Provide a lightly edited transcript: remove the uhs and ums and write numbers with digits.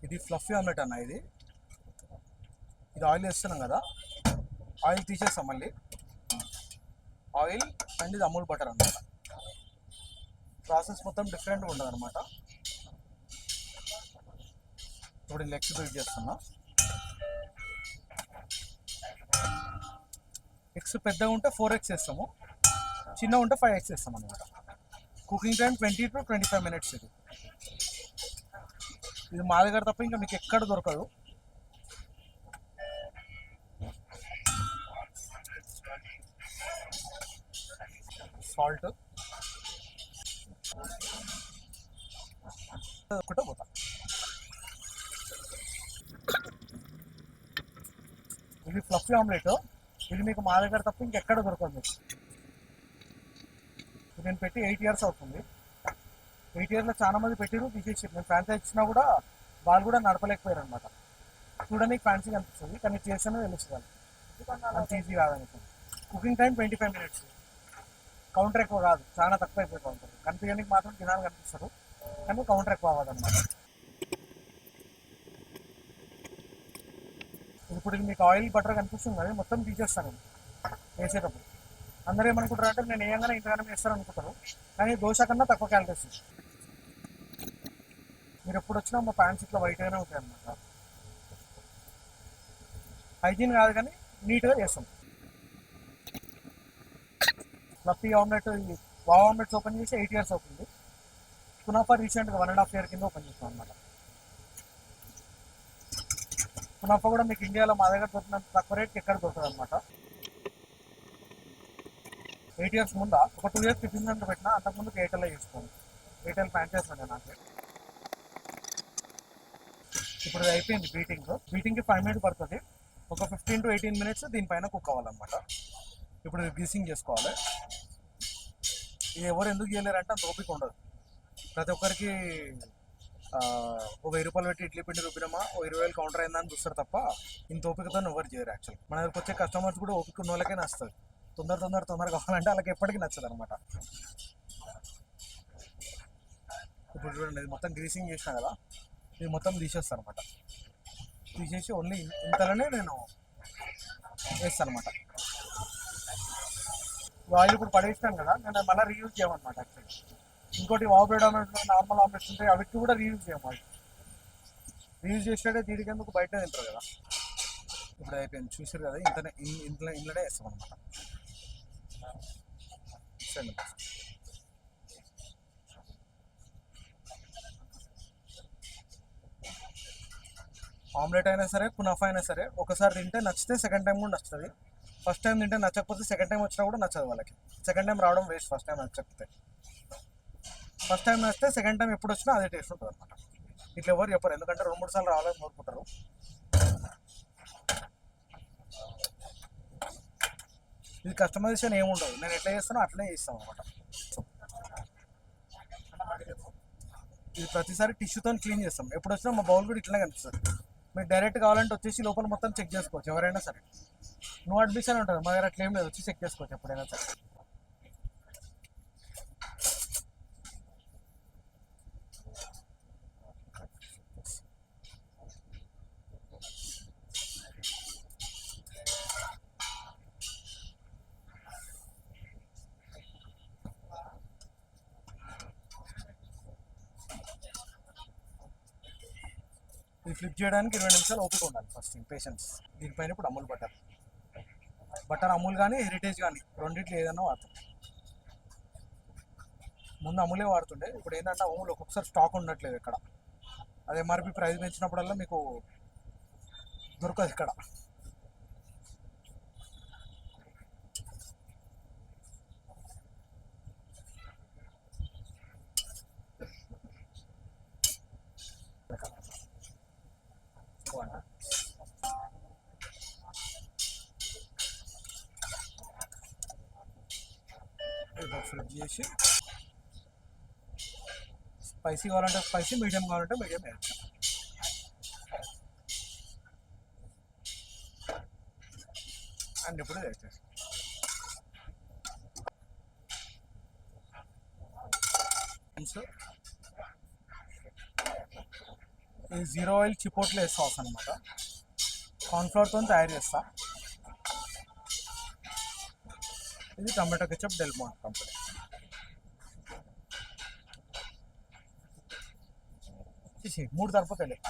ఇది fluffy omelette అన్న. ఇది ఆయిల్ వేస్తున్నాం కదా, ఆయిల్ తీసేస్తాం మళ్ళీ. ఆయిల్ అండ్ ఇది అమూల్ బటర్ అన్నమాట. ప్రాసెస్ మొత్తం డిఫరెంట్గా ఉంటుంది అనమాట. ఇప్పుడు లెగ్స్ బీట్ చేస్తున్నా. ఎగ్స్ పెద్దగా ఉంటే 4x వేస్తాము, చిన్నగా ఉంటే 5x వేస్తాం అనమాట. Cooking time 20 to 25 minutes. ఇది మా దగ్గర తప్ప ఇంకా మీకు ఎక్కడ దొరకదు. సాల్ట్ ఒకటే పోతా. ఇది ఫ్లఫీ ఆమ్లెట్. ఇది మీకు మా దగ్గర తప్ప ఇంకెక్కడ దొరకదు మీకు. నేను పెట్టి 8 years అవుతుంది. 8 yearsలో చాలా మంది పెట్టిరు, తీసేసి నేను ఫ్రాంచైజ్ ఇచ్చినా కూడా వాళ్ళు కూడా నడపలేకపోయారు అనమాట. చూడడానికి ఫ్యాన్సీగా అనిపిస్తుంది, కానీ చేస్తేనే తెలుస్తుంది అంత ఈజీ కాదని. Cooking time 25 minutes. కౌంటర్ ఎక్కువ కాదు, చాలా తక్కువ అయిపోయి కౌంటర్. కనిపించడానికి మాత్రం జనాలు కనిపిస్తారు, కానీ కౌంటర్ ఎక్కువ అవ్వదన్నమాట. ఇప్పుడు మీకు ఆయిల్ బటర్ కనిపిస్తుంది కదా, మొత్తం తీసేస్తాను వేసేటప్పుడు. అందరూ ఏమనుకుంటారు అంటే నేను ఏయంగానే ఇంతగానే వేస్తాను అనుకుంటారు, కానీ దోశ కన్నా తక్కువ క్యాలరీస్. మీరు ఎప్పుడు వచ్చినా మా ప్యాంట్స్ ఇట్లా వైట్గానే ఉంటాయి అన్నమాట. హైజీన్ కాదు కానీ నీట్గా చేస్తాం. Fluffy omelette, wow omelettes open చేసి 8 years అవుతుంది. కునాఫా రీసెంట్గా 1.5 year కింద ఓపెన్ చేస్తాం అనమాట. కునాఫా కూడా మీకు ఇండియాలో మా దగ్గర దొరికినంత తక్కువ రేట్కి ఎక్కడ దొరుకుతుంది అనమాట. 8 years ముందా ఒక 2 years టిఫిన్ సెంటర్ పెట్టినా, అంతకుముందుకు ఎయిర్టెల్లో చేసుకోండి. ఎయిర్టెల్ ఫ్రాంచైజ్ ఉండే నాకు. ఇప్పుడు ఇది అయిపోయింది బీటింగ్కి 5 minutes పడుతుంది. ఒక 15 to 18 minutes దీనిపైన కుక్ అవ్వాలన్నమాట. ఇప్పుడు గ్రీసింగ్ చేసుకోవాలి. ఇది ఎవరు ఎందుకు చేయలేరంటే అంత ఓపిక ఉండదు. ప్రతి ఒక్కరికి ఒక 1000 రూపాయలు పెట్టి ఇడ్లీ పిండి రుబ్బినమా ఓ 20,000 కౌంటర్ అయిందని చూస్తారు తప్ప ఇంత ఓపికతో ఎవరు చేయరు. యాక్చువల్ మన దగ్గరకు వచ్చే కస్టమర్స్ కూడా ఓపిక ఉన్న వాళ్ళకే నచ్చుతుంది. తొందర కావాలంటే వాళ్ళకి ఎప్పటికీ నచ్చదు అనమాట. ఇప్పుడు చూడండి, ఇది మొత్తం గ్రీసింగ్ చేసినా కదా, ఇది మొత్తం తీసేస్తాను అనమాట. తీసేసి ఓన్లీ ఇంతలోనే నేను వేస్తాను అనమాట. ఆయిల్ ఇప్పుడు పడేసినాను కదా, నేను మళ్ళీ రీయూజ్ చేయమన్నమాట. యాక్చువల్లీ ఇంకోటి wow bread omelette, normal omelettes ఉంటాయి, అవిటికి కూడా రీయూజ్ చేయమని. రీయూజ్ చేసినట్టే దీనికి ఎందుకు బయట తింటారు కదా. ఇప్పుడు అయిపోయింది, చూసారు కదా, ఇంట్లోనే వేస్తాం అనమాట. ఆమ్లెట్ అయినా సరే, కునాఫా అయినా సరే, ఒకసారి తింటే నచ్చితే సెకండ్ టైం కూడా నచ్చుతుంది. ఫస్ట్ టైం తింటే నచ్చకపోతే సెకండ్ టైం వచ్చినా కూడా నచ్చదు వాళ్ళకి. సెకండ్ టైం రావడం వేస్ట్, ఫస్ట్ టైం నచ్చకపోతే. ఫస్ట్ టైం నచ్చితే సెకండ్ టైం ఎప్పుడు వచ్చినా అదే టేస్ట్ ఉంటుంది అనమాట. ఇట్లా ఎవరు చెప్పరు, ఎందుకంటే 2-3 సార్లు రావాలని కోరుకుంటారు. ఇది కస్టమైజేషన్ ఏముండదు, నేను ఎట్లా చేస్తానో అట్లనే చేస్తాను అనమాట. ఇది ప్రతిసారి టిష్యూతో క్లీన్ చేస్తాం. ఎప్పుడు వచ్చినా మా బౌల్ కూడా ఇట్లనే కనిపిస్తుంది. మీరు డైరెక్ట్ కావాలంటే వచ్చేసి లోపల మొత్తం చెక్ చేసుకోవచ్చు ఎవరైనా సరే. నో అడ్మిషన్ ఉంటుంది మా దగ్గర, అట్లా ఏం లేదు, వచ్చి చెక్ చేసుకోవచ్చు ఎప్పుడైనా సరే. ఇది ఫ్లిప్ చేయడానికి 20 నిమిషాలు ఓపిక ఉండాలి. First patience. దీనిపైన ఇప్పుడు అమూల్ బటర్ అమూల్ కానీ హెరిటేజ్ కానీ రెండింటిలో ఏదైనా వాడతాం. ముందు అమూలే వాడుతుండే, ఇప్పుడు ఏంటంటే అమూల్ ఒక్కొక్కసారి స్టాక్ ఉండట్లేదు ఇక్కడ. అదే ఎంఆర్పి ప్రైస్ పెంచినప్పుడల్లా మీకు దొరకదు ఇక్కడ. ఫ్లిప్ చేసి స్పైసీ కావాలంటే స్పైసీ, మీడియం కావాలంటే మీడియం వేయచ్చు. అండ్ ఇప్పుడు వేసేసి ఇది జీరో ఆయిల్ చిపోట్లే సాస్ అనమాట. కార్న్ఫ్లవర్తో తయారు చేస్తా. ఇది tomato ketchup Del Monte company. మూడు సరిపోతాయి.